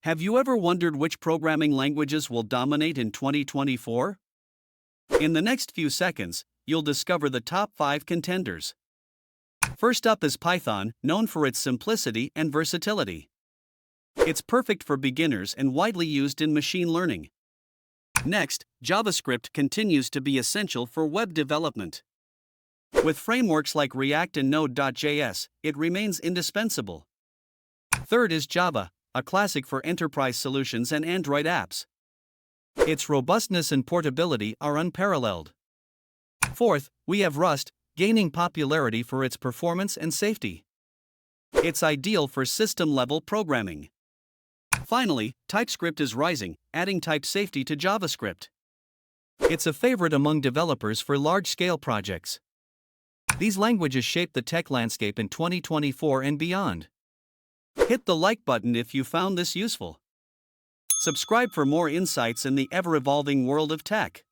Have you ever wondered which programming languages will dominate in 2024? In the next few seconds, you'll discover the top 5 contenders. First up is Python, known for its simplicity and versatility. It's perfect for beginners and widely used in machine learning. Next, JavaScript continues to be essential for web development. With frameworks like React and Node.js, it remains indispensable. Third is Java, a classic for enterprise solutions and Android apps. Its robustness and portability are unparalleled. Fourth, we have Rust, gaining popularity for its performance and safety. It's ideal for system-level programming. Finally, TypeScript is rising, adding type safety to JavaScript. It's a favorite among developers for large-scale projects. These languages shape the tech landscape in 2024 and beyond. Hit the like button if you found this useful. Subscribe for more insights in the ever-evolving world of tech.